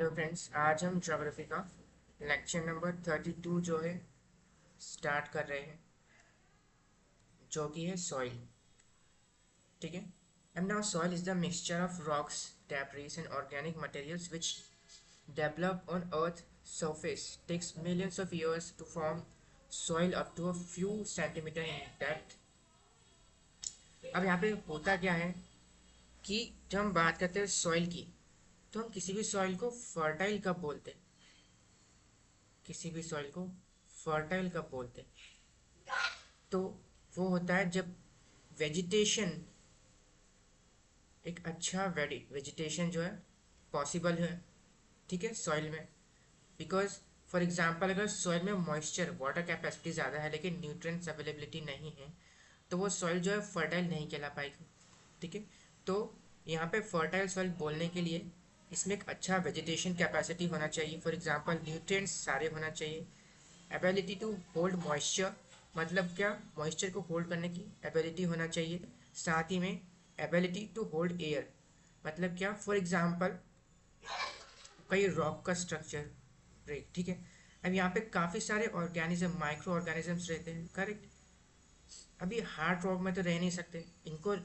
Hello friends, आज हम geography का लेक्चर नंबर 32 जो है स्टार्ट कर रहे हैं, जो कि है सॉइल। ठीक है। And now soil is the mixture of rocks, debris and organic materials which develop on earth surface, takes millions of years to form soil up to a few centimeter in depth. अब यहाँ पे होता क्या है कि जब हम बात करते हैं सॉइल की, तो हम किसी भी सॉइल को फर्टाइल कब बोलते हैं? किसी भी सॉइल को फर्टाइल कब बोलते हैं? तो वो होता है जब वेजिटेशन, एक अच्छा वेजिटेशन जो है पॉसिबल है, ठीक है, सॉइल में। बिकॉज फॉर एग्जांपल अगर सॉइल में मॉइस्चर, वाटर कैपेसिटी ज़्यादा है लेकिन न्यूट्रिएंट्स अवेलेबिलिटी नहीं है, तो वो सॉइल जो है फर्टाइल नहीं कहला पाएगी। ठीक है। तो यहाँ पे फर्टाइल सॉइल बोलने के लिए इसमें एक अच्छा वेजिटेशन कैपेसिटी होना चाहिए। फॉर एग्जांपल न्यूट्रिएंट्स सारे होना चाहिए। एबिलिटी टू होल्ड मॉइस्चर, मतलब क्या, मॉइस्चर को होल्ड करने की एबिलिटी होना चाहिए। साथ ही में एबिलिटी टू होल्ड एयर, मतलब क्या, फॉर एग्जांपल कई रॉक का स्ट्रक्चर ब्रेक, ठीक है। अब यहाँ पे काफ़ी सारे ऑर्गेनिज्म, माइक्रो ऑर्गेनिजम्स रहते हैं, करेक्ट। अभी हार्ड रॉक में तो रह नहीं सकते इनको,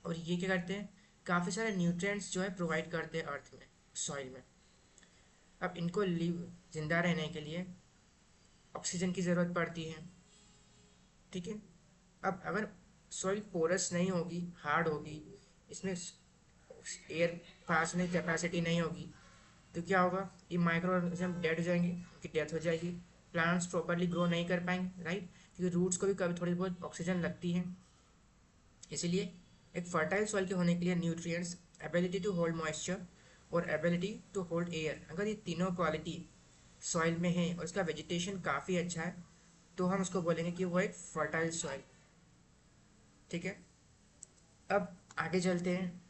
और ये क्या करते हैं, काफ़ी सारे न्यूट्रिएंट्स जो है प्रोवाइड करते हैं अर्थ में, सॉइल में। अब इनको लिव, जिंदा रहने के लिए ऑक्सीजन की ज़रूरत पड़ती है, ठीक है। अब अगर सॉइल पोरस नहीं होगी, हार्ड होगी, इसमें एयर पास होने की कैपेसिटी नहीं होगी, तो क्या होगा, ये माइक्रो ऑर्गेनिज्म डेड हो जाएंगे, उनकी डेथ हो जाएगी। प्लांट्स प्रॉपरली ग्रो नहीं कर पाएंगे, राइट, क्योंकि रूट्स को भी कभी थोड़ी बहुत ऑक्सीजन लगती है। इसीलिए एक फर्टाइल सॉइल के होने के लिए nutrients, ability to hold moisture और एबिलिटी टू होल्ड एयर, अगर ये तीनों क्वालिटी सॉइल में है और इसका वेजिटेशन काफ़ी अच्छा है, तो हम उसको बोलेंगे कि वो एक फर्टाइल सॉइल। ठीक है। अब आगे चलते हैं,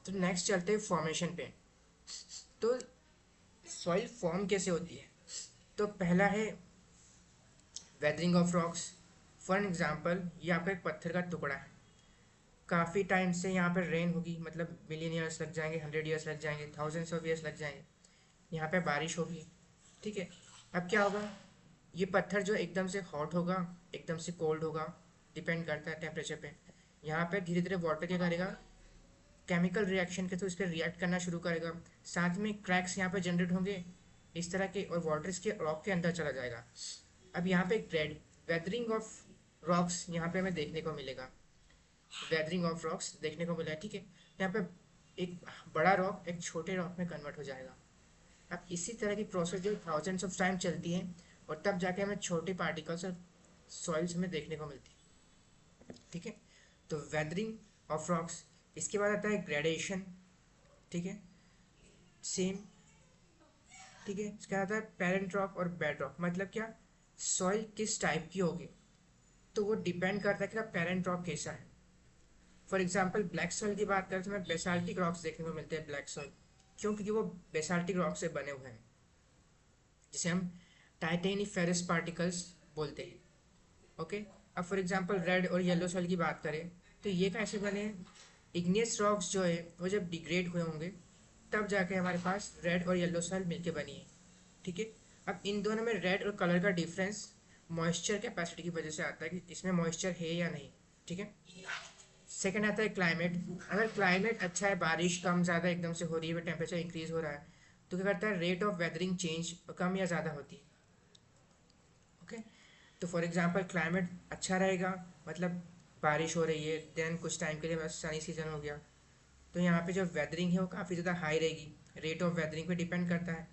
तो नेक्स्ट चलते हैं फॉर्मेशन पे। तो सॉइल फॉर्म कैसे होती है? तो पहला है weathering of rocks. For example, ये आपका एक पत्थर का टुकड़ा है, काफ़ी टाइम से यहाँ पर रेन होगी, मतलब मिलियन ईयर्स लग जाएंगे, 100 ईयर्स लग जाएंगे, थाउजेंड्स ऑफ ईयर्स लग जाएंगे, यहाँ पे बारिश होगी, ठीक है। अब क्या होगा, ये पत्थर जो एकदम से हॉट होगा, एकदम से कोल्ड होगा, डिपेंड करता है टेम्परेचर पे। यहाँ पे धीरे धीरे वाटर क्या करेगा, केमिकल रिएक्शन के थ्रू इस पर रिएक्ट करना शुरू करेगा। साथ में क्रैक्स यहाँ पे जनरेट होंगे इस तरह के, और वाटर इसके रॉक के अंदर चला जाएगा। अब यहाँ पे ग्रेड वेदरिंग ऑफ रॉक्स यहाँ पे हमें देखने को मिलेगा, वेदरिंग ऑफ रॉक्स देखने को मिला है, ठीक है। यहाँ पे एक बड़ा रॉक एक छोटे रॉक में कन्वर्ट हो जाएगा। अब इसी तरह की प्रोसेस जो थाउजेंड्स ऑफ टाइम चलती है, और तब जाके हमें छोटे पार्टिकल्स और सॉइल्स हमें देखने को मिलती है, ठीक है। तो वेदरिंग ऑफ रॉक्स। इसके बाद आता है ग्रेडेशन, ठीक है, सेम, ठीक है। इसके बाद आता है पेरेंट रॉक और बेड रॉक, मतलब क्या, सॉइल किस टाइप की होगी, तो वो डिपेंड करता है कि पेरेंट रॉक कैसा है। फॉर एग्जाम्पल ब्लैक सॉइल की बात करें तो हमें बेसाल्टिक रॉक्स देखने को मिलते हैं, ब्लैक सॉइल, क्यों, क्योंकि वो बेसाल्टिक रॉक से बने हुए हैं, जिसे हम टाइटेनिफेरस पार्टिकल्स बोलते हैं। ओके। अब फॉर एग्जांपल रेड और येलो सॉइल की बात करें, तो ये कैसे बने हैं, इग्नियस रॉक्स जो है वो जब डिग्रेड हुए होंगे, तब जाके हमारे पास रेड और येलो सॉइल मिलके बनी है, ठीक है। अब इन दोनों में रेड और कलर का डिफरेंस मॉइस्चर कैपेसिटी की वजह से आता है कि इसमें मॉइस्चर है या नहीं, ठीक है। सेकेंड आता है क्लाइमेट। अगर क्लाइमेट अच्छा है, बारिश कम ज़्यादा एकदम से हो रही है, टेम्परेचर इंक्रीज हो रहा है, तो क्या करता है, रेट ऑफ वेदरिंग चेंज कम या ज़्यादा होती है। ओके। तो फॉर एग्जांपल क्लाइमेट अच्छा रहेगा, मतलब बारिश हो रही है, देन कुछ टाइम के लिए बस सनी सीजन हो गया, तो यहाँ पे जो वेदरिंग है वो काफ़ी ज़्यादा हाई रहेगी, रेट ऑफ वेदरिंग पे डिपेंड करता है।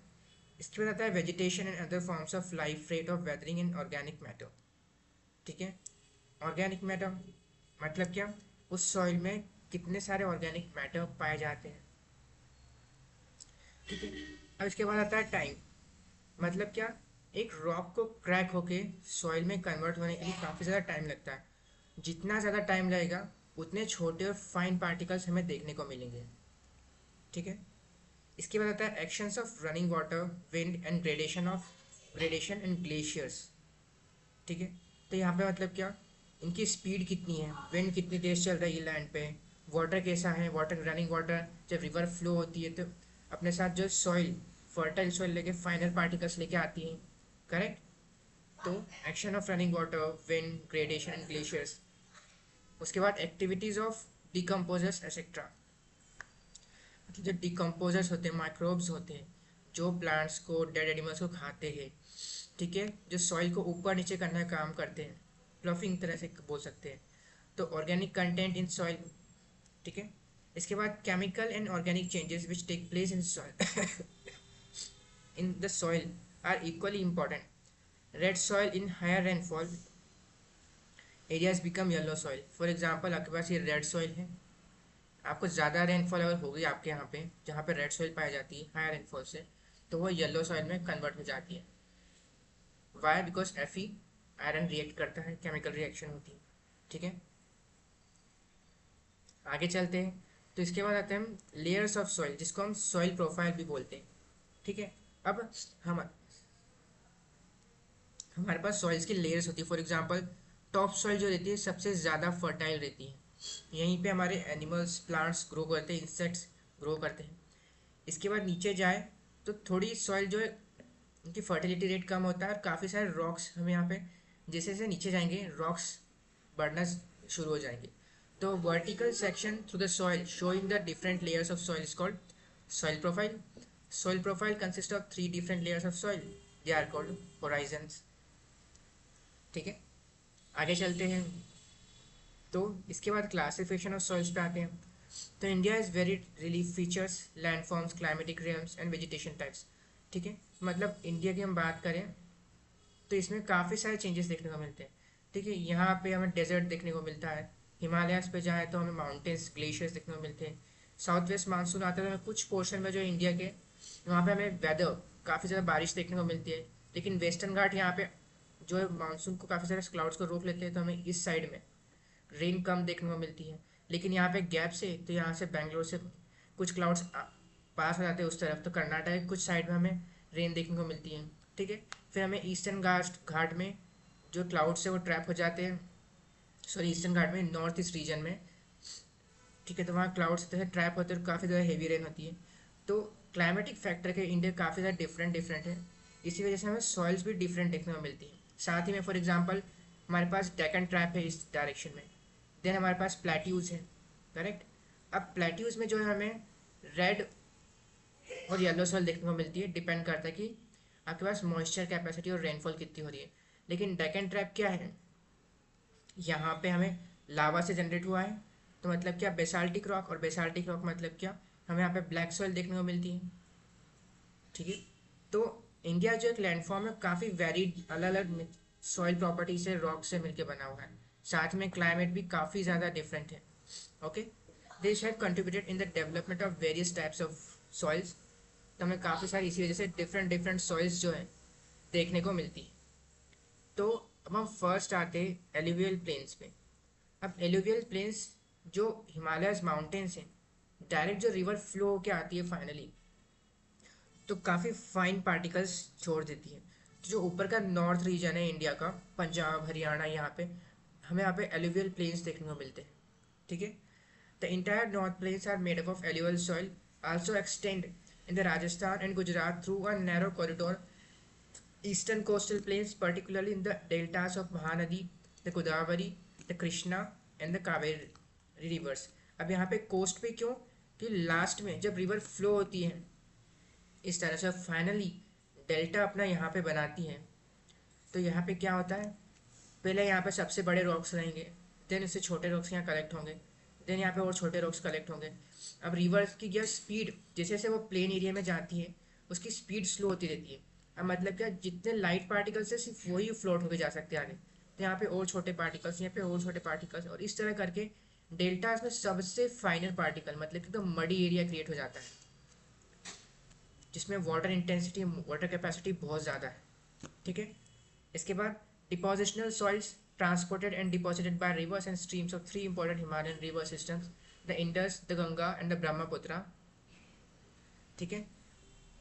इसके बाद आता है vegetation and other forms of life, rate of weathering in organic matter, ठीक है। ऑर्गेनिक मैटर मतलब क्या, उस सॉइल में कितने सारे ऑर्गेनिक मैटर पाए जाते हैं, ठीक है। अब इसके बाद आता है टाइम, मतलब क्या, एक रॉक को क्रैक होके सॉइल में कन्वर्ट होने के लिए काफ़ी ज़्यादा टाइम लगता है। जितना ज़्यादा टाइम लगेगा उतने छोटे और फाइन पार्टिकल्स हमें देखने को मिलेंगे, ठीक है। इसके बाद आता है actions of running water, wind and gradation and glaciers, ठीक है। तो यहाँ पे मतलब क्या, इनकी स्पीड कितनी है, विंड कितनी तेज चल रही है लैंड पे, वाटर कैसा है, वाटर रनिंग वाटर जब रिवर फ्लो होती है तो अपने साथ जो सॉइल फर्टाइल सॉइल लेके फाइनर पार्टिकल्स लेके आती है, करेक्ट। तो action of running water, wind, gradation and glaciers. उसके बाद एक्टिविटीज ऑफ डिकम्पोजर्स एक्सेट्रा, मतलब जो डिकम्पोजर्स होते हैं, माइक्रोब्स होते हैं जो प्लांट्स को, डेड एनिमल्स को खाते हैं, ठीक है, जो सॉइल को ऊपर नीचे करने का काम करते हैं, प्लफिंग तरह से बोल सकते हैं। तो ऑर्गेनिक कंटेंट इन सॉइल, ठीक है। इसके बाद chemical and organic changes which take place in soil in the soil are equally important. Red soil in higher rainfall areas become yellow soil. For example आपके पास ये रेड सॉइल है, आपको ज़्यादा रेनफॉल अगर होगी आपके यहाँ पे, जहाँ पे रेड सॉइल पाई जाती है हायर रेनफॉल से, तो वो येलो सॉइल में कन्वर्ट हो जाती है। Why? Because Fe iron react करता है, केमिकल रिएक्शन होती है, ठीक है। आगे चलते हैं। तो इसके बाद आते हैं हम लेयर्स ऑफ सॉइल, जिसको हम सॉइल प्रोफाइल भी बोलते हैं, ठीक है। अब हम हमारे पास सॉइल्स की लेयर्स होती है। फॉर एग्जांपल टॉप सॉइल जो रहती है सबसे ज़्यादा फर्टाइल रहती है, यहीं पे हमारे एनिमल्स, प्लांट्स ग्रो करते हैं, इंसेक्ट्स ग्रो करते हैं। इसके बाद नीचे जाए तो थोड़ी सॉइल जो है उनकी फर्टिलिटी रेट कम होता है, और काफ़ी सारे रॉक्स हमें यहाँ पे, जैसे जैसे नीचे जाएंगे रॉक्स बढ़ना शुरू हो जाएंगे। तो vertical section through the soil showing the different layers of soil is called soil profile. Soil profile consist of 3 different layers of soil, they are called horizons, ठीक है। आगे चलते हैं। तो इसके बाद क्लासिफिकेशन ऑफ सॉइल्स पे आते हैं। तो India is very relief features, landforms, climatic realms and vegetation types, ठीक है। मतलब इंडिया की हम बात करें तो इसमें काफ़ी सारे चेंजेस देखने को मिलते हैं, ठीक है। यहाँ पे हमें डेजर्ट देखने को मिलता है, हिमालयाज पे जाए तो हमें माउंटेन्स, ग्लेशियर्स देखने को मिलते हैं। साउथ वेस्ट मानसून आता है तो हमें कुछ पोर्शन में जो इंडिया के, वहाँ पे हमें वेदर काफ़ी ज़्यादा बारिश देखने को मिलती है। लेकिन वेस्टर्न घाट यहाँ पे जो है मानसून को काफ़ी सारे क्लाउड्स को रोक लेते हैं, तो हमें इस साइड में रेन कम देखने को मिलती है। लेकिन यहाँ पे गैप से, तो यहाँ से बेंगलोर से कुछ क्लाउड्स पास हो जाते हैं उस तरफ, तो कर्नाटक के कुछ साइड में हमें रेन देखने को मिलती है, ठीक है। फिर हमें ईस्टर्न घाट में जो क्लाउड्स है वो ट्रैप हो जाते हैं, सॉरी ईस्टर्न घाट में, नॉर्थ ईस्ट रीजन में, ठीक है। तो वहाँ क्लाउड्स ट्रैप होते हैं और काफ़ी ज़्यादा हेवी रेन होती है। तो क्लाइमेटिक फैक्टर के इंडिया काफ़ी ज़्यादा डिफरेंट डिफरेंट है, इसी वजह से हमें सॉइल्स भी डिफरेंट देखने को मिलती है। साथ ही में फॉर एग्जांपल हमारे पास डेक्कन ट्रैप है इस डायरेक्शन में, देन हमारे पास प्लेट्यूज़ है, करेक्ट। अब प्लेट्यूज़ में जो है हमें रेड और येलो सॉइल देखने को मिलती है, डिपेंड करता है कि आपके पास मॉइस्चर कैपेसिटी और रेनफॉल कितनी हो रही है। लेकिन डेक्कन ट्रैप क्या है, यहाँ पे हमें लावा से जनरेट हुआ है, तो मतलब क्या बेसाल्टिक रॉक, और बेसाल्टिक रॉक मतलब क्या, हमें यहाँ पे ब्लैक सॉइल देखने को मिलती है, ठीक है। तो इंडिया जो एक लैंडफॉर्म है काफ़ी वेरीड, अलग अलग सॉइल प्रॉपर्टी से, रॉक से मिलकर बना हुआ है। साथ में क्लाइमेट भी काफ़ी ज़्यादा डिफरेंट है, okay. This have contributed in the development of various types of soils. तो हमें काफ़ी सारी इसी वजह से डिफरेंट डिफरेंट सॉइल्स जो है देखने को मिलती है। तो अब हम फर्स्ट आते हैं एलुवियल प्लेन्स पे। अब एलुवियल प्लेन्स जो हिमालयस माउंटेन्स हैं, डायरेक्ट जो रिवर फ्लो होके आती है फाइनली, तो काफ़ी फाइन पार्टिकल्स छोड़ देती है। तो जो ऊपर का नॉर्थ रीजन है इंडिया का, पंजाब, हरियाणा, यहाँ पे हमें यहाँ पे एलुवियल प्लेन्स देखने को मिलते हैं, ठीक है। The entire north plains are made up of alluvial soil, also extend in the Rajasthan and Gujarat through a narrow corridor. Eastern coastal plains, particularly in the deltas of Mahanadi, the Godavari, the Krishna and the Kaveri rivers. अब यहाँ पे coast पे क्यों, कि last में जब river flow होती है इस तरह से फाइनली डेल्टा अपना यहाँ पे बनाती है, तो यहाँ पे क्या होता है, पहले यहाँ पे सबसे बड़े रॉक्स रहेंगे, देन इससे छोटे रॉक्स यहाँ कलेक्ट होंगे, देन यहाँ पे और छोटे रॉक्स कलेक्ट होंगे। अब रिवर की क्या स्पीड, जैसे जैसे वो प्लेन एरिया में जाती है उसकी स्पीड स्लो होती रहती है। अब मतलब क्या, जितने लाइट पार्टिकल्स है सिर्फ वही फ्लोट होकर जा सकते हैं आगे, तो यहाँ पे और छोटे पार्टिकल्स, यहाँ पे और छोटे पार्टिकल्स, और इस तरह करके डेल्टास में सबसे फाइनल पार्टिकल, मतलब कि तो मडी एरिया क्रिएट हो जाता है, जिसमें वाटर इंटेंसिटी, वाटर कैपेसिटी बहुत ज़्यादा है, ठीक है। इसके बाद depositional soils transported and deposited by rivers and streams of 3 important Himalayan river systems, the Indus, the Ganga and the Brahmaputra, ठीक है।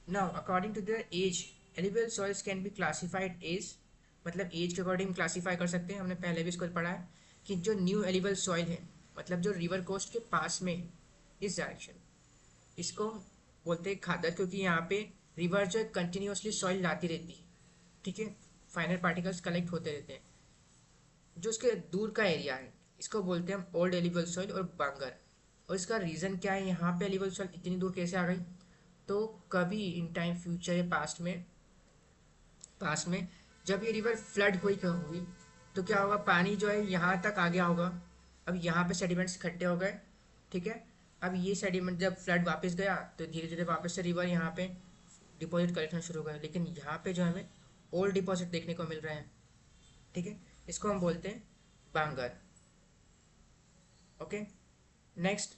Now according to their age, alluvial soils can be classified as, मतलब as के according classify कर सकते हैं, हमने पहले भी इसको पढ़ा है कि जो न्यू एलिवल सॉइल है, मतलब जो रिवर कोस्ट के पास में इस डायरेक्शन, इसको बोलते हैं खादर, क्योंकि यहाँ पे रिवर जो है कंटिन्यूसली सॉइल लाती रहती है, ठीक है, फाइनल पार्टिकल्स कलेक्ट होते रहते हैं। जो उसके दूर का एरिया है इसको बोलते हैं हम ओल्ड एलिवल सॉइल और बांगर। और इसका रीज़न क्या है, यहाँ पे एलिवल सॉइल इतनी दूर कैसे आ गई? तो कभी इन टाइम फ्यूचर या पास्ट में जब ये रिवर फ्लड हुई तो क्या होगा, पानी जो है यहाँ तक आ गया होगा। अब यहाँ पे सेडिमेंट्स इकट्ठे हो गए, ठीक है। अब ये सेडिमेंट जब फ्लड वापस गया तो धीरे धीरे वापस से रिवर यहाँ पे डिपॉजिट कलेक्शन शुरू हो गया, लेकिन यहाँ पे जो हमें ओल्ड डिपॉजिट देखने को मिल रहे हैं, ठीक है। इसको हम बोलते हैं बांगर। ओके, नेक्स्ट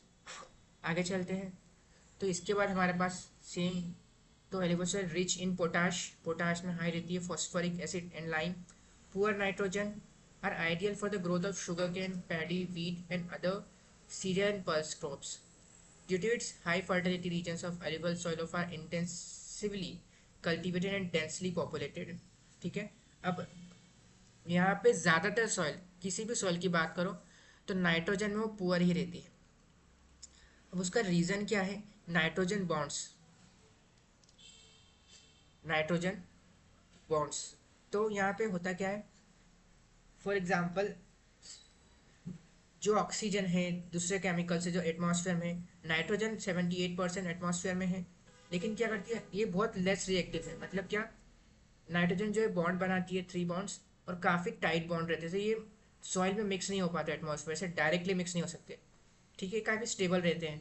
आगे चलते हैं। तो इसके बाद हमारे पास सेम, तो एलिगोसर रिच इन पोटाश, पोटाश में हाई रहती है, phosphoric acid and lime, poor nitrogen, are ideal for the growth of sugar cane, paddy, wheat and other cereal and pulse crops. Due to its high fertility, regions of alluvial soil of are intensively cultivated and densely populated. ठीक है। अब यहाँ पे ज़्यादातर soil, किसी भी soil की बात करो तो नाइट्रोजन में वो पुअर ही रहती है। अब उसका रीज़न क्या है, नाइट्रोजन बॉन्ड्स, नाइट्रोजन बॉन्ड्स। तो यहाँ पे होता क्या है, फॉर एग्जांपल जो ऑक्सीजन है दूसरे केमिकल से जो एटमॉस्फेयर में है, नाइट्रोजन 78% एटमॉस्फेयर में है, लेकिन क्या करती है ये बहुत लेस रिएक्टिव है। मतलब क्या, नाइट्रोजन जो है बॉन्ड बनाती है 3 बॉन्ड्स, और काफ़ी टाइट बॉन्ड रहते हैं, तो ये सॉइल में मिक्स नहीं हो पाते, एटमॉस्फेयर से डायरेक्टली मिक्स नहीं हो सकते, ठीक है, काफ़ी स्टेबल रहते हैं।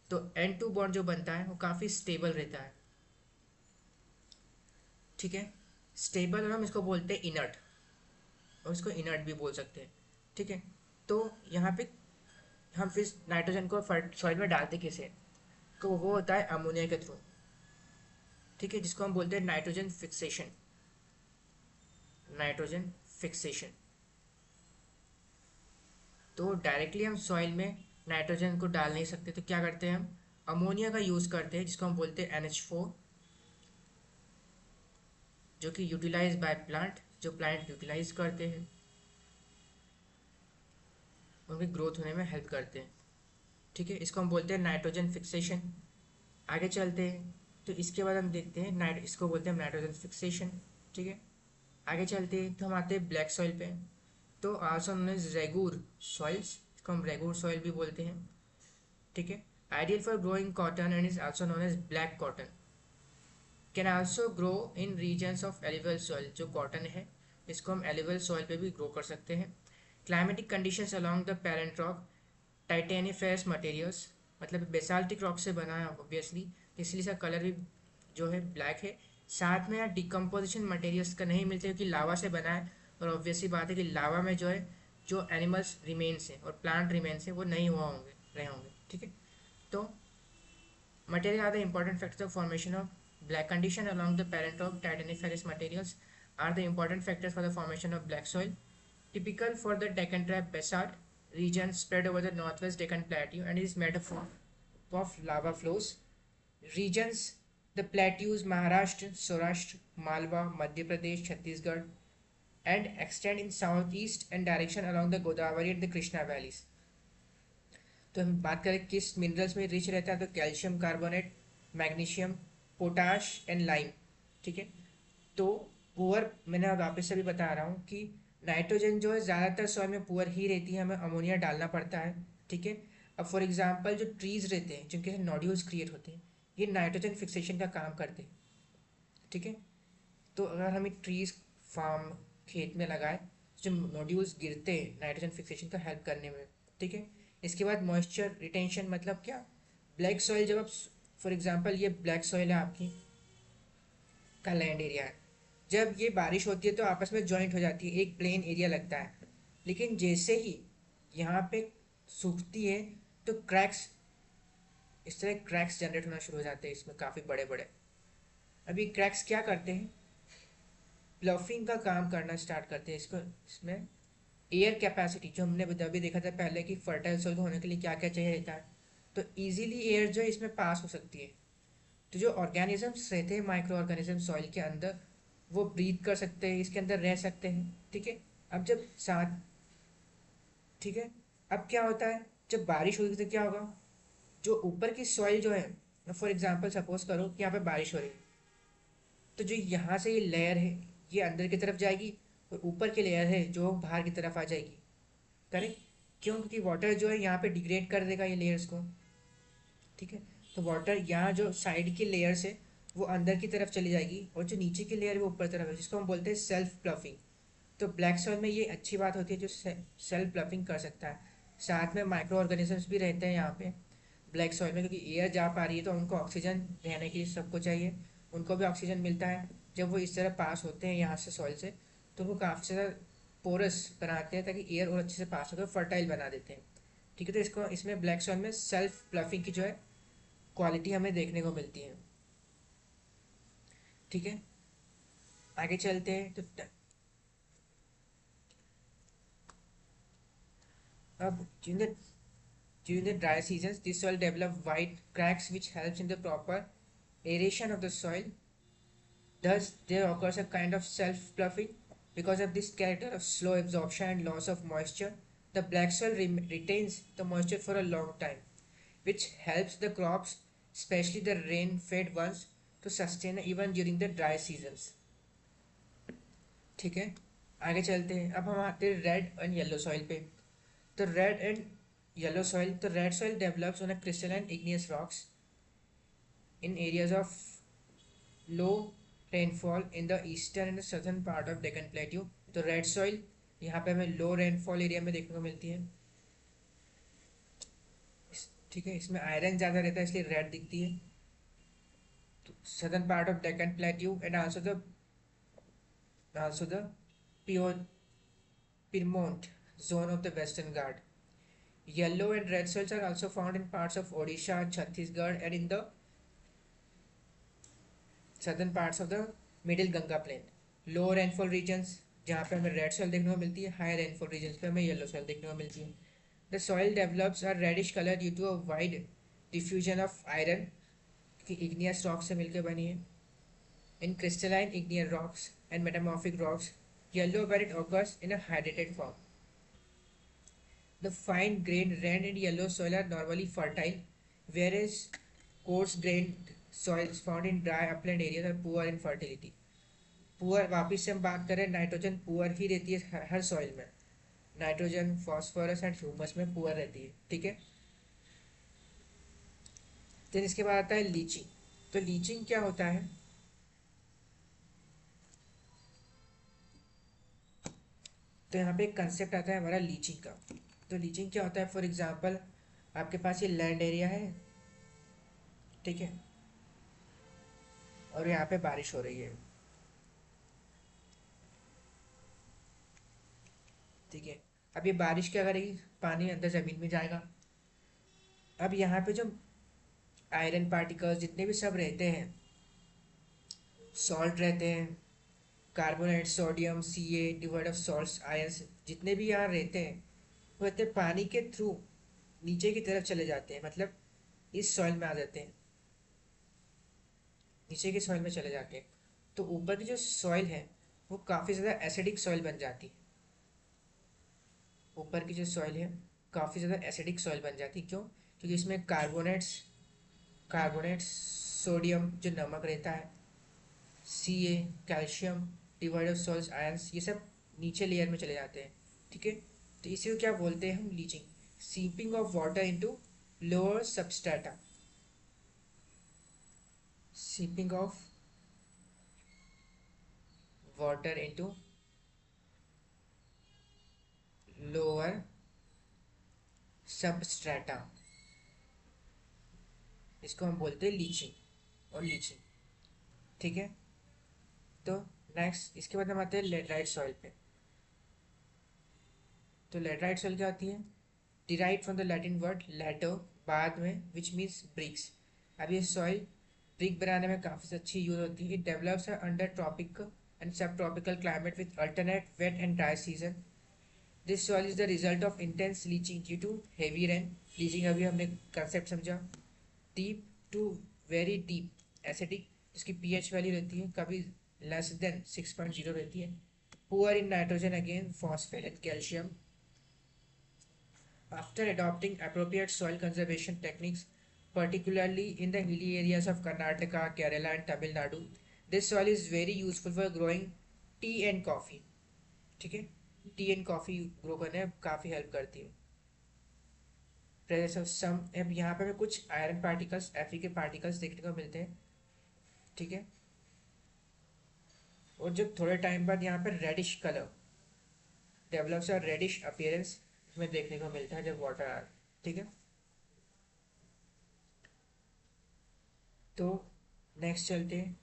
तो N2 बॉन्ड जो बनता है वो काफ़ी स्टेबल रहता है, ठीक है, स्टेबल, और हम इसको बोलते हैं इनर्ट, और इसको इनर्ट भी बोल सकते हैं, ठीक है। तो यहाँ पे हम फिर नाइट्रोजन को सॉइल में डालते कैसे, तो वो होता है अमोनिया के थ्रू, ठीक है, जिसको हम बोलते हैं नाइट्रोजन फिक्सेशन, नाइट्रोजन फिक्सेशन। तो डायरेक्टली हम सॉइल में नाइट्रोजन को डाल नहीं सकते, तो क्या करते हैं हम अमोनिया का यूज़ करते हैं, जिसको हम बोलते हैं NH4, जो कि यूटिलाइज बाय प्लांट, जो प्लांट यूटिलाइज करते हैं, उनके ग्रोथ होने में हेल्प करते हैं, ठीक है। इसको हम बोलते हैं नाइट्रोजन फिक्सेशन। आगे चलते हैं, तो इसके बाद हम देखते हैं इसको बोलते हैं नाइट्रोजन फिक्सेशन, ठीक है। आगे चलते हैं तो हम आते हैं ब्लैक सॉइल पे। तो also known as regur soils, इसको हम रेगूर सॉइल भी बोलते हैं, ठीक है। Ideal for growing cotton and is also known as black cotton, can also grow in regions of alluvial soil. जो कॉटन है इसको हम एलिवल सॉइल पे भी ग्रो कर सकते हैं। Climatic conditions along the parent rock, titaniferous materials, मतलब बेसाल्टिक रॉक से बना है ऑब्वियसली, इसलिए इसका कलर भी जो है ब्लैक है। साथ में यहाँ डिकम्पोजिशन मटेरियल्स का नहीं मिलते क्योंकि लावा से बना है, और ऑब्वियसली बात है कि लावा में जो है जो एनिमल्स रिमेन्स हैं और प्लांट रिमेन्स हैं वो नहीं हुआ होंगे, रहे होंगे, ठीक है। तो material are the important factors of formation of black condition along the parent of titaniferous materials are the important factors for the formation of black soil, typical for the Deccan Trap basalt region spread over the northwest Deccan Plateau and is made up of lava flows. Regions, the plateaus Maharashtra, Saurashtra, Malwa, Madhya Pradesh, Chhattisgarh, and extend in southeast and direction along the Godavari and the Krishna valleys. तो हम बात करें किस minerals में rich रहता है, तो calcium carbonate, magnesium, potash and lime, ठीक है। तो पुअर, मैंने वापस से भी बता रहा हूँ कि नाइट्रोजन जो है ज़्यादातर सॉइल में पुअर ही रहती है, हमें अमोनिया डालना पड़ता है, ठीक है। अब फॉर एग्जांपल जो ट्रीज़ रहते हैं जिनके नोड्यूल्स क्रिएट होते हैं, ये नाइट्रोजन फिक्सेशन का काम करते हैं, ठीक है। तो अगर हम एक ट्रीज फार्म खेत में लगाए, जो नोड्यूल्स गिरते हैं नाइट्रोजन फिक्सेशन का हेल्प करने में, ठीक है। इसके बाद मॉइस्चर रिटेंशन, मतलब क्या, ब्लैक सॉइल जब आप, फॉर एग्जांपल ये ब्लैक सॉइल है आपकी का लैंड एरिया है, जब ये बारिश होती है तो आपस में जॉइंट हो जाती है, एक प्लेन एरिया लगता है, लेकिन जैसे ही यहाँ पे सूखती है तो क्रैक्स, इस तरह क्रैक्स जनरेट होना शुरू हो जाते हैं इसमें, काफ़ी बड़े बड़े। अभी क्रैक्स क्या करते हैं, प्लफिंग का काम करना स्टार्ट करते हैं इसको, इसमें एयर कैपेसिटी, जो हमने अभी देखा था पहले कि फर्टाइल सॉइल होने के लिए क्या क्या चाहिए रहता है, तो इजीली एयर जो है इसमें पास हो सकती है। तो जो ऑर्गेनिजम्स रहते हैं, माइक्रो ऑर्गेनिज्म सॉइल के अंदर, वो ब्रीथ कर सकते हैं, इसके अंदर रह सकते हैं, ठीक है। अब जब साथ, ठीक है, अब क्या होता है जब बारिश होगी तो क्या होगा, जो ऊपर की सॉइल जो है, फॉर एग्जाम्पल सपोज करो कि यहाँ पे बारिश हो रही है, तो जो यहाँ से ये लेयर है ये अंदर की तरफ जाएगी और ऊपर की लेयर है जो बाहर की तरफ आ जाएगी। करेक्ट? क्यों? क्योंकि वाटर जो है यहाँ पे डिग्रेड कर देगा ये लेयर्स को। ठीक है? तो वाटर यहाँ जो साइड की लेयर्स है वो अंदर की तरफ चली जाएगी और जो नीचे की लेयर है वो ऊपर तरफ है, जिसको हम बोलते हैं सेल्फ प्लफिंग। तो ब्लैक सॉइल में ये अच्छी बात होती है जो सेल्फ प्लफिंग कर सकता है। साथ में माइक्रो ऑर्गेनिजम्स भी रहते हैं यहाँ पे ब्लैक सॉइल में, क्योंकि एयर जा पा रही है तो उनको ऑक्सीजन रहने के लिए सबको चाहिए, उनको भी ऑक्सीजन मिलता है। जब वो इस तरह पास होते हैं यहाँ से सॉइल से तो वो काफ़ी ज़्यादा पोरस बनाते हैं ताकि एयर और अच्छे से पास होकर फर्टाइल बना देते हैं। ठीक है? तो इसको इसमें ब्लैक सॉइल में सेल्फ प्लफिंग की जो है क्वालिटी हमें देखने को मिलती है। ठीक है? आगे चलते हैं तो अब during the dry seasons, the soil develop wide cracks which helps in the proper aeration of the soil. Thus, there occurs a kind of self-ploughing. Because of this character of slow absorption and loss of moisture, the black soil retains the moisture for a long time, which helps the crops, especially the rain-fed ones, to sustain even during the dry seasons. ठीक है? आगे चलते हैं। अब हम आते हैं red and yellow soil पे। तो red and yellow soil, the red soil develops on a crystalline igneous rocks in areas of low rainfall in the eastern and the southern part of Deccan Plateau. तो red soil यहाँ पे हमें लो rainfall area में देखने को मिलती है। ठीक है? इसमें आयरन ज़्यादा रहता है इसलिए रेड दिखती है। तो southern part of Deccan plateau and also the pure piedmont zone of the western Ghat. Yellow and red soils are also found in parts of Odisha, Chhattisgarh, and in the southern parts of the middle Ganga plain. Low rainfall regions जहाँ पे हमें red soil देखने को मिलती है, high rainfall regions पे हमें yellow soil देखने को मिलती है। The soil develops a reddish colour due to a wide diffusion of iron की इग्नियस रॉक से मिलकर बनी है। In crystalline igneous rocks and metamorphic rocks yellow where it occurs in a hydrated form. The fine-grained red and yellow soil are normally fertile, whereas coarse-grained soils found in dry upland areas are poor in fertility. Poor, वापिस से हम बात करें, nitrogen poor ही रहती है हर soil में। Nitrogen, phosphorus and humus में poor रहती है। ठीक है? देन इसके बाद आता है लीचिंग। तो लीचिंग क्या होता है? तो यहाँ पे एक कंसेप्ट आता है हमारा लीचिंग का। तो लीचिंग क्या होता है? फॉर एग्जांपल आपके पास ये लैंड एरिया है, ठीक है, और यहाँ पे बारिश हो रही है, ठीक है। अब ये बारिश क्या करेगी? पानी अंदर ज़मीन में जाएगा। अब यहाँ पे जो आयरन पार्टिकल्स जितने भी सब रहते हैं, सॉल्ट रहते हैं, carbonate, sodium, C A divide of salts, ions, जितने भी यहाँ रहते हैं वो रहते हैं पानी के थ्रू नीचे की तरफ चले जाते हैं, मतलब इस सॉइल में आ जाते हैं, नीचे के सॉइल में चले जाते हैं। तो ऊपर की जो सॉइल है वो काफ़ी ज़्यादा एसिडिक सॉइल बन जाती है। ऊपर की जो सॉइल है काफ़ी ज़्यादा एसिडिक सॉइल बन जाती है। क्यों? क्योंकि इसमें कार्बोनेट्स, सोडियम जो नमक रहता है, सी ए calcium, divide of salts, ions, ये सब नीचे लेयर में चले जाते हैं। ठीक है? तो इसी को क्या बोलते हैं हम? Leaching. Seeping of water into lower substrata. Seeping of water into lower substrata, इसको हम बोलते हैं लीचिंग और लीचिंग। ठीक है? तो नेक्स्ट इसके बाद हम आते हैं लेटराइट सॉइल पे। तो लेटराइट सॉइल क्या होती है? Derive from the Latin word Leto, बाद में, विच मीन्स ब्रिक्स। अब ये सॉइल ब्रिक बनाने में काफ़ी अच्छी यूज होती है। It develops under tropic and subtropical climate with alternate wet and dry season. This soil is the result of intense leaching due to heavy rain. Leaching अभी हमने कंसेप्ट समझा। Deep to very deep acidic, जिसकी pH value रहती है कभी less than 6.0 रहती है। Poor in nitrogen, again phosphate and calcium. After adopting appropriate soil conservation techniques, particularly in the hilly areas of Karnataka, Kerala, and Tamil Nadu, this soil is very useful for growing T and coffee. ठीक है, T and coffee grow करने में काफ़ी help करती है। Presence of some, अब यहाँ पे हमें कुछ आयरन पार्टिकल्स, Fe के पार्टिकल्स देखने को मिलते हैं। ठीक है, और जब थोड़े टाइम बाद यहाँ पर रेडिश कलर डेवलप्स और रेडिश अपीयरेंस हमें देखने को मिलता है जब वाटर आ। ठीक है, तो नेक्स्ट चलते हैं।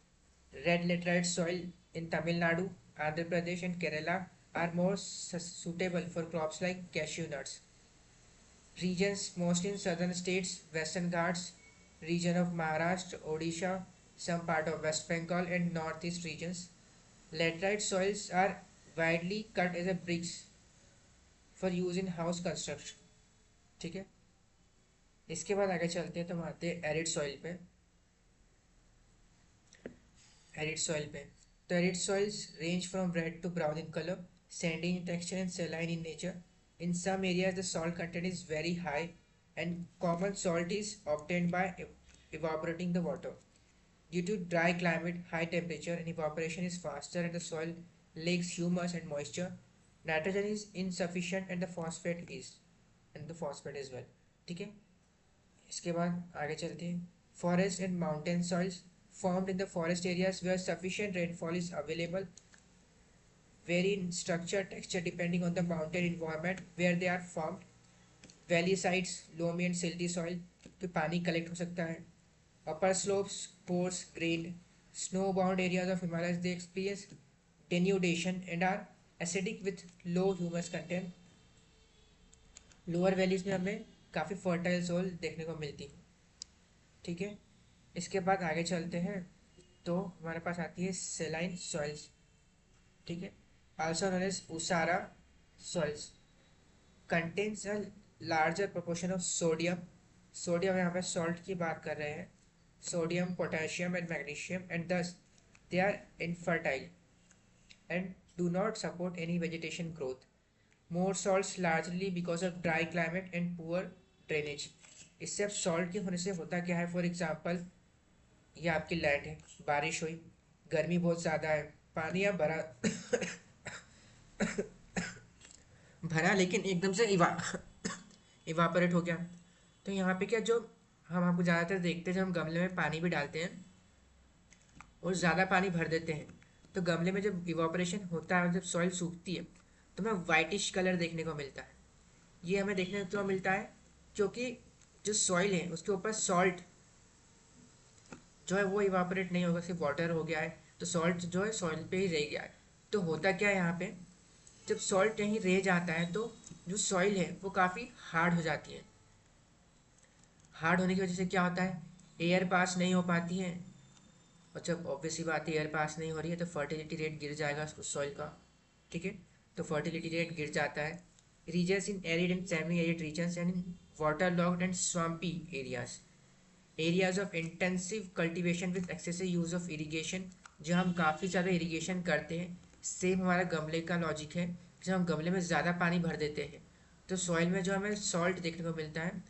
Red laterite soil in Tamil Nadu, Andhra Pradesh and Kerala are more suitable for crops like cashew nuts. Regions mostly in southern states, Western Ghats, region of Maharashtra, Odisha, some part of West Bengal and northeast regions. Laterite soils are widely cut as a bricks for use in house construction. ठीक है, इसके बाद आगे चलते हैं तो हम आते हैं एरिड सॉइल पे। एरिड सॉइल पे तो arid soils range from red to brown in colour, sandy in texture and saline in nature. In some areas, the salt content is very high, and common salt is obtained by evaporating the water. Due to dry climate, high temperature, and evaporation is faster, and the soil lacks humus and moisture. Nitrogen is insufficient, and the phosphate as well. ठीक है, इसके बाद आगे चलते हैं। Forest and mountain soils formed in the forest areas where sufficient rainfall is available vary in structure, texture depending on the mountain environment where they are formed. Valley sides, loamy and silty soil पे पानी collect हो सकता है। Upper slopes, coarse grained, snow-bound areas of Himalayas they experience denudation and are acidic with low humus content. Lower valleys में हमें काफ़ी fertile soul देखने को मिलती है। ठीक है, इसके बाद आगे चलते हैं तो हमारे पास आती है सेलाइन सॉइल्स। ठीक है, also known as Usara soils, contains a larger proportion of sodium. Sodium यहाँ पे salt की बात कर रहे हैं, sodium, potassium and magnesium, and thus they are infertile and do not support any vegetation growth. More salts largely because of dry climate and poor drainage. इससे अब salt के होने से होता क्या है, फॉर एग्जाम्पल ये आपकी लैंड है, बारिश हुई, गर्मी बहुत ज़्यादा है, पानी अब भरा भरा लेकिन एकदम से इवापोरेट हो गया। तो यहाँ पे क्या, जो हम आपको ज़्यादातर देखते हैं जब हम गमले में पानी भी डालते हैं और ज़्यादा पानी भर देते हैं तो गमले में जब इवापोरेशन होता है, जब सॉइल सूखती है तो हमें वाइटिश कलर देखने को मिलता है। ये हमें देखने को मिलता है क्योंकि जो सॉइल है उसके ऊपर सॉल्ट जो है वो इवापोरेट नहीं होगा, सिर्फ वाटर हो गया है, तो सॉल्ट जो है सॉइल पे ही रह गया है। तो होता क्या है यहाँ पे, जब सॉल्ट यहीं रह जाता है तो जो सॉइल है वो काफ़ी हार्ड हो जाती है। हार्ड होने की वजह से क्या होता है, एयर पास नहीं हो पाती है, और जब ऑब्वियसली बात है एयर पास नहीं हो रही है तो फर्टिलिटी रेट गिर जाएगा उस सॉइल का। ठीक है, तो फर्टिलिटी रेट गिर जाता है। Regions in arid and semi arid regions and in water logged and swampy areas, areas of intensive cultivation with excessive use of irrigation, जहाँ हम काफ़ी ज़्यादा इरीगेशन करते हैं। सेम हमारा गमले का लॉजिक है, जब हम गमले में ज़्यादा पानी भर देते हैं तो सॉइल में जो हमें सॉल्ट देखने को मिलता है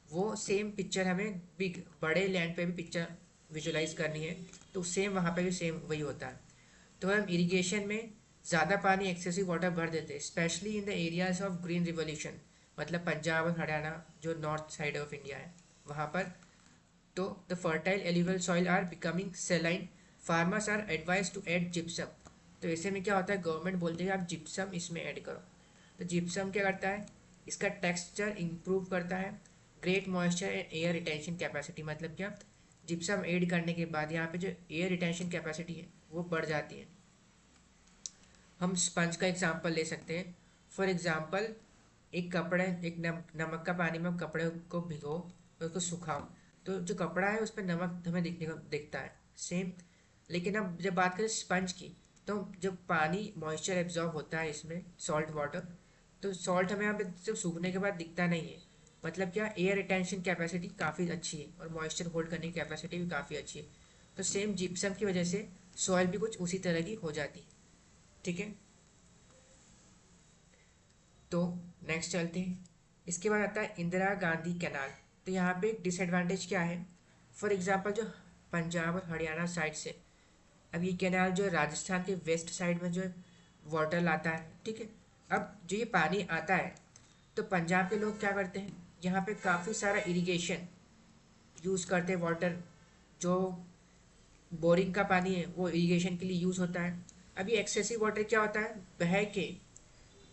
वो सेम पिक्चर हमें बिग बड़े लैंड पे भी पिक्चर विजुलाइज करनी है, तो सेम वहाँ पे भी सेम वही होता है। तो हम इरिगेशन में ज़्यादा पानी एक्सेसिव वाटर भर देते हैं, specially in the areas of green revolution, मतलब पंजाब और हरियाणा जो नॉर्थ साइड ऑफ इंडिया है वहाँ पर। तो the fertile alluvial soil are becoming saline, farmers are advise to add gypsum. तो ऐसे में क्या होता है, गवर्नमेंट बोलती है आप जिप्सम इसमें ऐड करो। तो जिप्सम क्या करता है, इसका टेक्सचर इम्प्रूव करता है, great moisture and air retention capacity, मतलब क्या, जिप्सम ऐड करने के बाद यहाँ पे जो एयर रिटेंशन कैपेसिटी है वो बढ़ जाती है। हम स्पंज का एग्जांपल ले सकते हैं। फॉर एग्जांपल एक कपड़े, एक नमक का पानी में हम कपड़े को भिगो और उसको सुखाओ, तो जो कपड़ा है उस पर नमक हमें दिखता है सेम। लेकिन अब जब बात करें स्पंज की, तो जब पानी मॉइस्चर एब्जॉर्ब होता है इसमें सॉल्ट वाटर, तो सॉल्ट हमें यहाँ पे जब सूखने के बाद दिखता नहीं है, मतलब क्या, एयर रिटेंशन कैपेसिटी काफ़ी अच्छी है और मॉइस्चर होल्ड करने की कैपेसिटी भी काफ़ी अच्छी है। तो सेम जिप्सम की वजह से सॉइल भी कुछ उसी तरह की हो जाती है। ठीक है, तो नेक्स्ट चलते हैं। इसके बाद आता है इंदिरा गांधी कैनाल। तो यहाँ पे डिसएडवांटेज क्या है, फॉर एग्जांपल जो पंजाब और हरियाणा साइड से अब ये कैनाल जो है राजस्थान के वेस्ट साइड में जो है वाटर लाता है, ठीक है। अब जो ये पानी आता है तो पंजाब के लोग क्या करते हैं, यहाँ पे काफ़ी सारा इरिगेशन यूज़ करते हैं वाटर, जो बोरिंग का पानी है वो इरिगेशन के लिए यूज़ होता है। अब ये एक्सेसिव वाटर क्या होता है, बह के,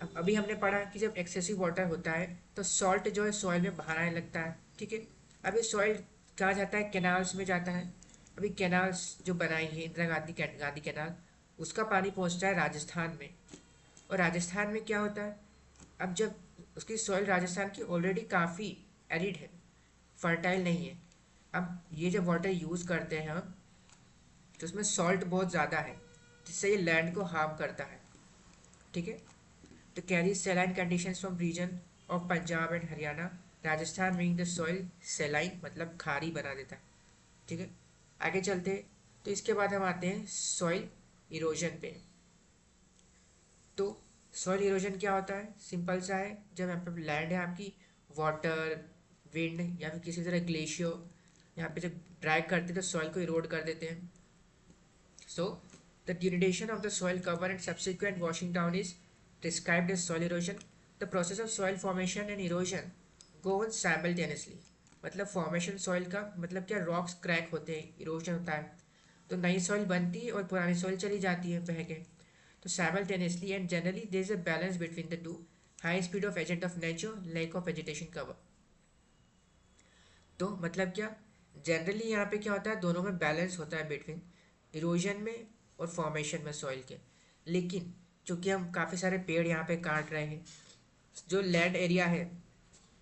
अब अभी हमने पढ़ा कि जब एक्सेसिव वाटर होता है तो सॉल्ट जो है सॉइल में बाहर आने लगता है, ठीक है। अब ये सॉइल कहाँ जाता है, कैनाल्स में जाता है। अभी कैनाल्स जो बनाई है इंदिरा गांधी कैनाल, उसका पानी पहुँचता है राजस्थान में। और राजस्थान में क्या होता है, अब जब उसकी सॉइल राजस्थान की ऑलरेडी काफ़ी एरिड है, फर्टाइल नहीं है। अब ये जब वाटर यूज़ करते हैं हम, तो उसमें सॉल्ट बहुत ज़्यादा है, जिससे ये लैंड को हार्म करता है, ठीक है। तो carry saline conditions from region of Punjab and Haryana, Rajasthan making the soil saline मतलब खारी बना देता है, ठीक है। आगे चलते हैं, तो इसके बाद हम आते हैं सॉइल इरोजन पे। तो सॉइल इरोजन क्या होता है, सिंपल सा है, जब यहाँ पे लैंड है आपकी, वाटर, विंड या फिर किसी तरह ग्लेशियर यहाँ पे जब ड्रैग करते हैं तो सॉइल को इरोड कर देते हैं। So, the denudation of the soil cover and subsequent washing down is described as soil erosion. The process of soil formation and erosion go on simultaneously. मतलब फॉर्मेशन सॉइल का मतलब क्या, रॉक्स क्रैक होते हैं, इरोजन होता है, तो नई सॉइल बनती है और पुरानी सॉइल चली जाती है बह के। तो simultaneously and generally there is a balance between the two, high speed of agent of nature, lack of vegetation cover. तो मतलब क्या, जनरली यहाँ पे क्या होता है, दोनों में बैलेंस होता है बिटवीन इरोजन में और फॉर्मेशन में सॉइल के। लेकिन चूंकि हम काफ़ी सारे पेड़ यहाँ पे काट रहे हैं, जो लैंड एरिया है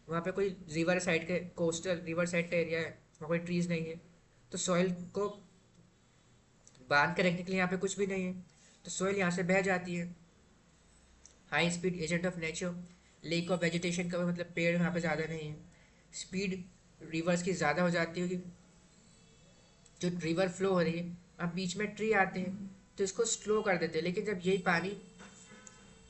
वहाँ पे कोई रिवर साइड के, कोस्टल रिवर साइड का एरिया है, वहाँ कोई ट्रीज़ नहीं है, तो सॉइल को बांध के रखने के लिए यहाँ पे कुछ भी नहीं है, तो सॉइल यहाँ से बह जाती है। High speed agent of nature, lake of vegetation का मतलब पेड़ यहाँ पे ज़्यादा नहीं है। स्पीड रिवर्स की ज़्यादा हो जाती है, जो रिवर फ्लो हो रही है, अब बीच में ट्री आते हैं तो इसको स्लो कर देते हैं। लेकिन जब यही पानी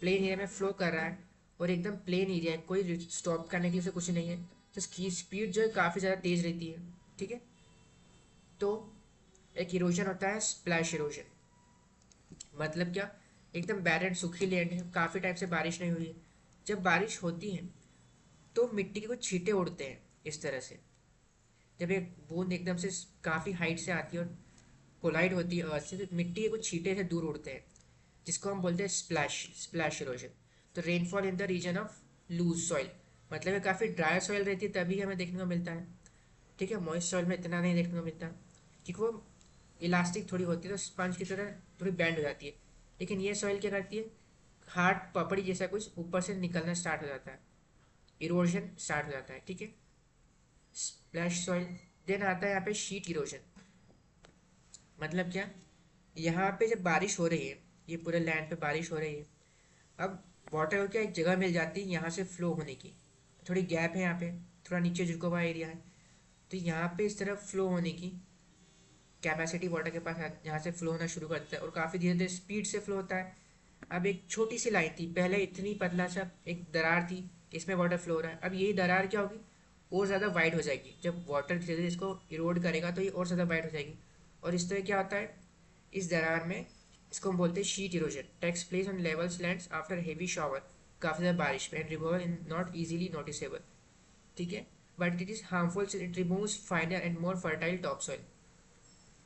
प्लेन एरिया में फ्लो कर रहा है और एकदम प्लेन एरिया है, कोई स्टॉप करने के लिए कुछ नहीं है, तो इसकी स्पीड जो है काफ़ी ज़्यादा तेज़ रहती है, ठीक है। तो एक इरोजन होता है स्प्लैश इरोजन, मतलब क्या, एकदम बैरेड सूखी लैंड है, काफ़ी टाइम से बारिश नहीं हुई है, जब बारिश होती है तो मिट्टी के कुछ छींटे उड़ते हैं इस तरह से। जब एक बूंद एकदम से काफ़ी हाइट से आती है और कोलाइड होती है अर्थ से, तो मिट्टी के कुछ छींटे से दूर उड़ते हैं, जिसको हम बोलते हैं स्प्लैश स्प्लैश इरोजन। तो rainfall in the region of loose soil, मतलब ये काफ़ी ड्राई सॉइल रहती है तभी हमें देखने को मिलता है, ठीक है। मॉइस्ट सॉइल में इतना नहीं देखने को मिलता, क्योंकि वो इलास्टिक थोड़ी होती है, तो स्पंज की तरह थोड़ी बैंड हो जाती है। लेकिन ये सॉइल क्या करती है, हार्ड पपड़ी जैसा कुछ ऊपर से निकलना स्टार्ट हो जाता है, इरोजन स्टार्ट हो जाता है, ठीक है, स्प्लैश सॉइल। देन आता है यहाँ पे शीट इरोजन, मतलब क्या, यहाँ पे जब बारिश हो रही है, ये पूरे लैंड पे बारिश हो रही है, अब वाटर को क्या एक जगह मिल जाती है यहाँ से फ्लो होने की, थोड़ी गैप है यहाँ पे, थोड़ा नीचे झुका हुआ एरिया है, तो यहाँ पे इस तरफ फ्लो होने की कैपेसिटी वाटर के पास यहाँ से फ्लो होना शुरू करता है और काफ़ी धीरे धीरे स्पीड से फ्लो होता है। अब एक छोटी सी लाइन थी पहले, इतनी पतला सा एक दरार थी, इसमें वाटर फ्लो हो रहा है, अब यही दरार क्या होगी, और ज़्यादा वाइड हो जाएगी, जब वाटर धीरे धीरे इसको इरोड करेगा तो ये और ज़्यादा वाइड हो जाएगी। और इस तरह क्या होता है, इस दरार में, इसको हम बोलते हैं sheet erosion, takes place on levels lands after heavy shower, काफ़ी ज़्यादा बारिश में, and removal in not easily noticeable, ठीक है, but it is harmful, it removes finer and more fertile top soil.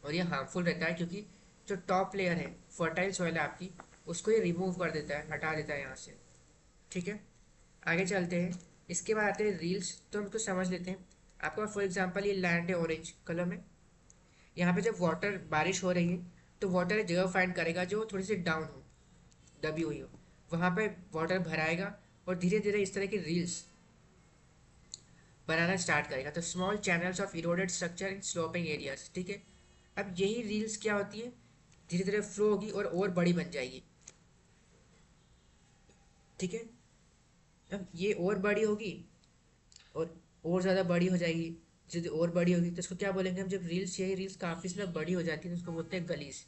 और ये हार्मफुल रहता है क्योंकि जो टॉप लेयर है, फर्टाइल सॉइल है आपकी, उसको ये रिमूव कर देता है, हटा देता है यहाँ से, ठीक है। आगे चलते हैं, इसके बाद आते हैं रील्स, तो हम इसको समझ लेते हैं। आपका फॉर एग्जांपल ये लैंड है ऑरेंज कलर में, यहाँ पे जब वाटर बारिश हो रही है तो वाटर एक जगह फाइंड करेगा जो थोड़ी सी डाउन हो, दबी हुई हो, वहाँ पे वाटर भराएगा और धीरे धीरे इस तरह की रील्स बनाना स्टार्ट करेगा, तो small channels of eroded structure in sloping areas, ठीक है। अब यही रील्स क्या होती है, धीरे धीरे फ्लो होगी और बड़ी बन जाएगी, ठीक है। अब ये और बड़ी होगी और ज़्यादा बड़ी हो जाएगी, जब और बड़ी होगी तो इसको क्या बोलेंगे हम, जब रील्स, यही रील्स काफ़ी ज़्यादा बड़ी हो जाती है तो उसको बोलते हैं गलीज,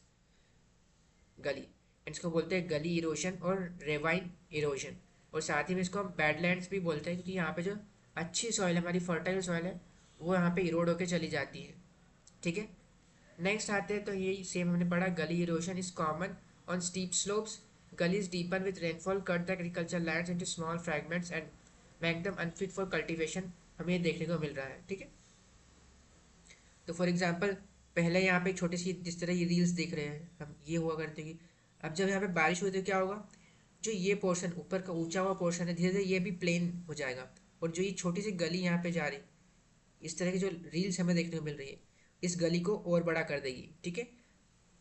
गली, इसको बोलते हैं गली इरोजन और रेवाइन इरोजन। और साथ ही में इसको हम बैडलैंड्स भी बोलते हैं, क्योंकि यहाँ पे जो अच्छी सॉइल है, हमारी फर्टाइल सॉइल है, वो यहाँ पे इरोड होके चली जाती है, ठीक है। नेक्स्ट आते हैं तो ये सेम हमने पढ़ा, gully erosion is common on steep slopes, gullies deepen with rainfall cut the agriculture lands into small fragments and make them unfit for cultivation, हमें ये देखने को मिल रहा है। ठीक है, तो फॉर एग्जांपल पहले यहाँ पे छोटी सी जिस तरह ये रील्स देख रहे हैं हम, ये हुआ करते कि अब जब यहाँ पे बारिश हुई तो क्या होगा, जो ये पोर्शन ऊपर का ऊंचा हुआ पोर्शन है धीरे धीरे ये भी प्लेन हो जाएगा, और जो ये छोटी सी गली यहाँ पे जा रही, इस तरह की जो रील्स हमें देखने को मिल रही है, इस गली को और बड़ा कर देगी। ठीक है,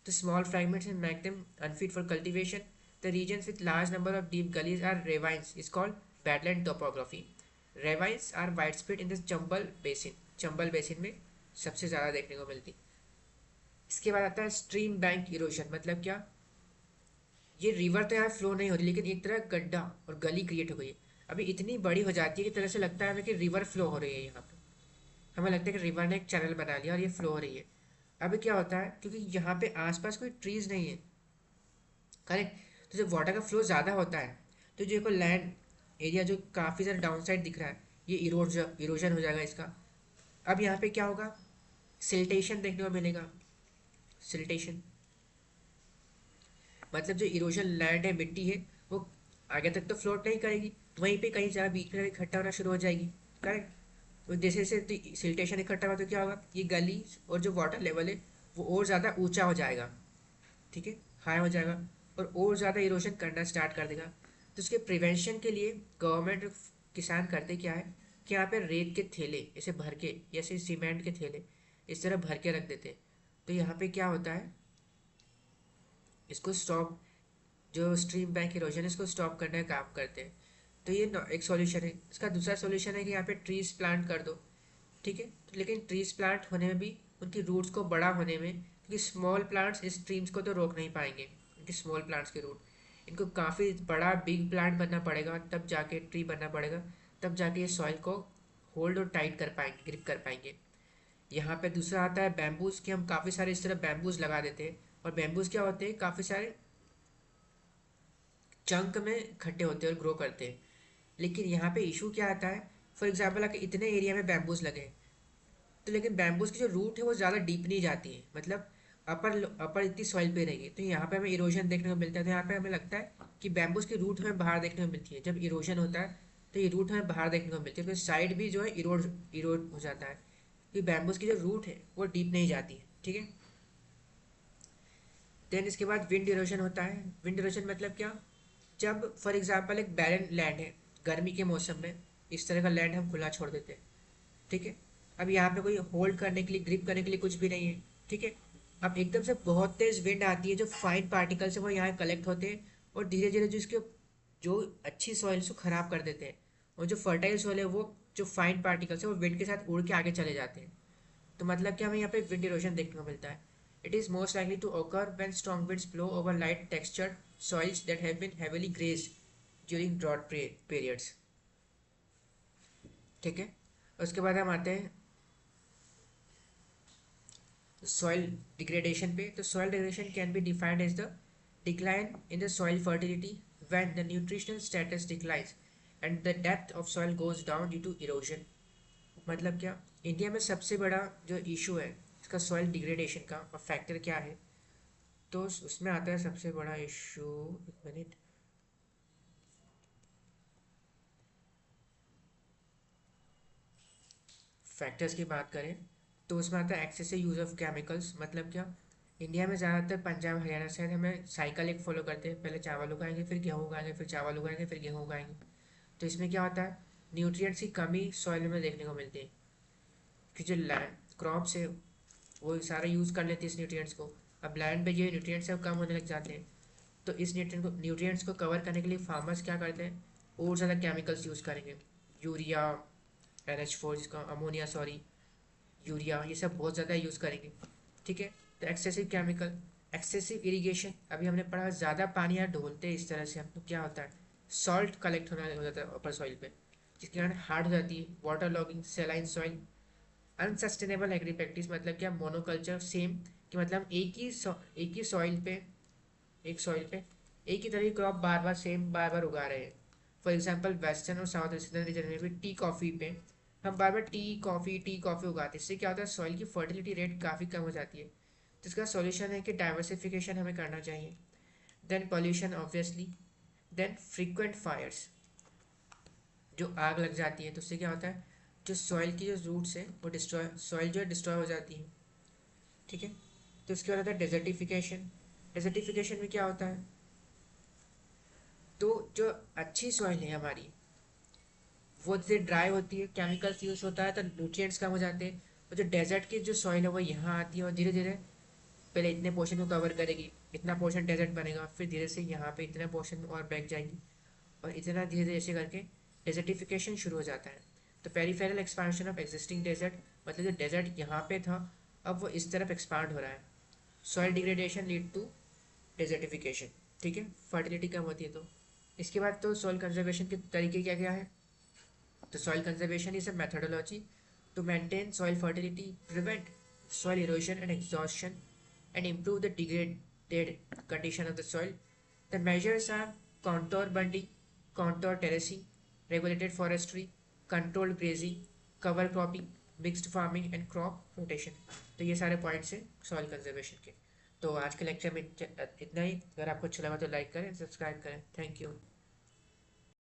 तो small fragments and make them unfit for cultivation, the regions with large number of deep gullies or ravines is called badland topography. Ravines are wide spread in the Chambal basin में सबसे ज़्यादा देखने को मिलती। इसके बाद आता है स्ट्रीम बैंक इरोजन, मतलब क्या, ये रिवर तो यहाँ फ्लो नहीं हो रही लेकिन एक तरह गड्ढा और गली क्रिएट हो गई है, अभी इतनी बड़ी हो जाती है कि तरह से लगता है हमें कि रिवर फ्लो हो रही है यहाँ पे, हमें लगता है कि रिवर ने एक चैनल बना लिया और ये फ्लो हो रही है। अभी क्या होता है, क्योंकि यहाँ पे आसपास कोई ट्रीज नहीं है, करेक्ट, तो जब वाटर का फ्लो ज़्यादा होता है तो जो लैंड एरिया जो काफ़ी ज़्यादा डाउन साइड दिख रहा है, ये इरोजन हो जाएगा इसका। अब यहाँ पे क्या होगा, सिल्टेशन देखने को मिलेगा। सिल्टेशन मतलब जो इरोजन लैंड है, मिट्टी है, वो आगे तक तो फ्लोट नहीं करेगी, वहीं पे कहीं जगह बीच में इकट्ठा होना शुरू हो जाएगी। करेक्ट, तो जैसे जैसे सिल्टेशन इकट्ठा होगा तो क्या होगा, ये गली और जो वाटर लेवल है वो और ज़्यादा ऊंचा हो जाएगा। ठीक है, हाई हो जाएगा और ज़्यादा इरोजन करना स्टार्ट कर देगा। तो उसके प्रिवेंशन के लिए गवर्नमेंट किसान करते क्या है कि यहाँ पे रेत के थैले ऐसे भर के, जैसे सीमेंट के थैले इस तरह भर के रख देते हैं। तो यहाँ पे क्या होता है, इसको स्टॉप, जो स्ट्रीम बैंक इरोजन है इसको स्टॉप करने का काम करते हैं। तो ये एक सॉल्यूशन है। इसका दूसरा सॉल्यूशन है कि यहाँ पे ट्रीज प्लांट कर दो। ठीक है, तो लेकिन ट्रीज प्लांट होने में भी उनकी रूट्स को बड़ा होने में, क्योंकि स्मॉल प्लांट्स इस स्ट्रीम्स को तो रोक नहीं पाएंगे, उनके स्मॉल प्लांट्स के रूट, इनको काफ़ी बड़ा बिग प्लांट बनना पड़ेगा, तब जाके ट्री बनना पड़ेगा, तब जाके ये सॉइल को होल्ड और टाइट कर पाएंगे, ग्रिप कर पाएंगे। यहाँ पे दूसरा आता है बैम्बूज, कि हम काफ़ी सारे इस तरह बैम्बूज लगा देते हैं, और बैम्बूज क्या होते हैं, काफ़ी सारे चंक में इकट्ठे होते हैं और ग्रो करते हैं। लेकिन यहाँ पे इशू क्या आता है, फॉर एग्जाम्पल अगर इतने एरिया में बैम्बूज लगे, तो लेकिन बैम्बूज की जो रूट है वो ज़्यादा डीप नहीं जाती है, मतलब अपर अपर इतनी सॉइल पे रहेगी, तो यहाँ पे हमें इरोजन देखने को मिलता है। तो यहाँ पे हमें लगता है कि बैम्बूज की रूट हमें बाहर देखने को मिलती है, जब इरोजन होता है तो ये रूट हमें बाहर देखने को मिलती है, तो साइड भी जो है इरोड हो जाता है, क्योंकि बैम्बूज की जो रूट है वो डीप नहीं जाती है। ठीक है, देन इसके बाद विंड इरोजन होता है। विंड इरोजन मतलब क्या, जब फॉर एग्जाम्पल एक बैरन लैंड है, गर्मी के मौसम में इस तरह का लैंड हम खुला छोड़ देते हैं। ठीक है, अब यहाँ पे कोई होल्ड करने के लिए, ग्रिप करने के लिए कुछ भी नहीं है। ठीक है, अब एकदम से बहुत तेज विंड आती है, जो फाइन पार्टिकल्स है वो यहाँ कलेक्ट होते हैं और धीरे धीरे जो इसके जो अच्छी सॉइल को खराब कर देते हैं, और जो फर्टाइल सॉइल है वो जो फाइन पार्टिकल्स है वो विंड के साथ उड़ के आगे चले जाते हैं। तो मतलब कि हमें यहाँ पे विंड इरोजन देखने को मिलता है। It is most likely to occur when strong winds blow over light textured soils that have been heavily grazed during drought periods। ठीक है, उसके बाद हम आते हैं सॉइल डिग्रेडेशन पे। तो soil degradation can be defined as the decline in the soil fertility when the nutritional status declines and the depth of soil goes down due to erosion. मतलब क्या, इंडिया में सबसे बड़ा जो इशू है इसका सॉइल डिग्रेडेशन का और फैक्टर क्या है, तो उसमें आता है सबसे बड़ा इशू, एक मिनट, फैक्टर्स की बात करें तो उसमें आता है एक्सेसिव यूज़ ऑफ केमिकल्स। मतलब क्या, इंडिया में ज़्यादातर पंजाब हरियाणा साइड हमें साइकिल एक फॉलो करते हैं, पहले चावल उगाएंगे फिर गेहूँ उगाएंगे फिर चावल उगाएंगे फिर गेहूँ उगाएंगे। तो इसमें क्या होता है, न्यूट्रिएंट्स की कमी सॉइल में देखने को मिलती है, कि जो लैंड क्रॉप्स है वो सारा यूज़ कर लेती है इस न्यूट्रिएंट्स को। अब लैंड पे जो न्यूट्रिएंट्स है वो कम होने लग जाते हैं, तो इस न्यूट्रिएंट्स को कवर करने के लिए फार्मर्स क्या करते हैं, और ज़्यादा केमिकल्स यूज़ करेंगे, यूरिया, NH4 जिसका अमोनिया, सॉरी यूरिया, ये सब बहुत ज़्यादा यूज़ करेंगे। ठीक है, तो एक्सेसिव केमिकल, एक्सेसिव इरिगेशन, अभी हमने पढ़ा ज़्यादा पानी यहाँ ढोलते हैं इस तरह से हम, तो क्या होता है, सॉल्ट कलेक्ट होना हो जाता है अपर सॉइल पे, जिसके कारण हार्ड हो जाती है water logging, saline soil. Unsustainable agri practice मतलब क्या, मोनोकल्चर सेम, कि मतलब एक ही सॉइल पे, एक सॉइल पे एक ही तरह की क्रॉप बार बार सेम बार बार उगा रहे हैं। फॉर एग्जांपल वेस्टर्न और साउथ वेस्टर्न रीजन में भी टी कॉफ़ी पे हम बार बार टी कॉफ़ी उगाते हैं, इससे क्या होता है, सॉइल की फर्टिलिटी रेट काफ़ी कम हो जाती है, तो इसका सॉल्यूशन है कि डाइवर्सिफिकेशन हमें करना चाहिए, then pollution obviously, then frequent fires, जो आग लग जाती है तो उससे क्या होता है, जो सॉइल की जो रूट्स है वो डिस्ट्रॉय, सॉइल जो है डिस्ट्रॉय हो जाती है, ठीक है। तो इसके बाद आता है डेजर्टिफिकेशन। डेजर्टिफिकेशन में क्या होता है, तो जो अच्छी सॉइल है हमारी वो जैसे ड्राई होती है, केमिकल्स यूज होता है तो न्यूट्रिएंट्स कम हो जाते हैं, और जो डेजर्ट की जो सॉइल है वो यहाँ आती है और धीरे धीरे पहले इतने पोर्शन को कवर करेगी, इतना पोर्शन डेजर्ट बनेगा, फिर धीरे से यहाँ पे इतने पोर्शन और बैठ जाएंगी, और इतना धीरे धीरे ऐसे करके डेजर्टिफिकेशन शुरू हो जाता है। तो peripheral expansion of existing desert, मतलब जो डेजर्ट यहाँ पे था अब वो इस तरफ एक्सपांड हो रहा है। Soil degradation lead to desertification, ठीक है, फर्टिलिटी कम होती है। तो इसके बाद तो सॉइल कंजर्वेशन के तरीके क्या क्या है, तो soil conservation is a methodology to maintain soil fertility, prevent soil erosion and exhaustion, and improve the degraded condition of the soil. The measures are contour bunding, contour terracing, regulated forestry, controlled grazing, cover cropping, mixed farming and crop rotation. तो ये सारे points हैं soil conservation के। तो आज के lecture में इतना ही। अगर आपको अच्छा लगा तो लाइक करें, सब्सक्राइब करें। Thank you.